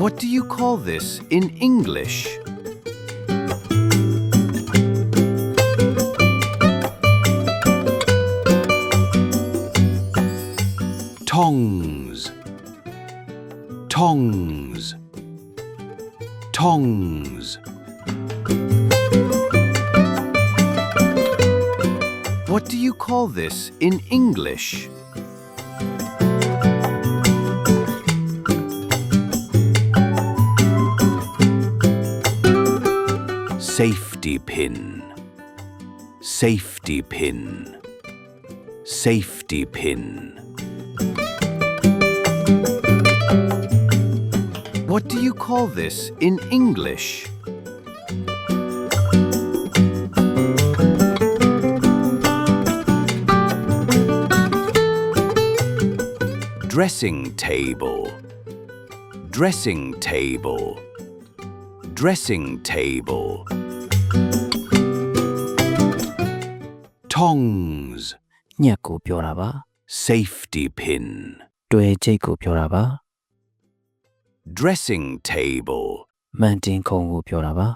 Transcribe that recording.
What do you call this in English? Tongs, tongs, tongs. What do you call this in English? Safety pin, safety pin, safety pin. What do you call this in English? Dressing table, dressing table, dressing table. Tongs, ညက်ကိုပြောတာပါ safety pin. တွဲချိတ်ကိုပြောတာပါ Dressing table, မှန်တင်ခုံကိုပြောတာပါ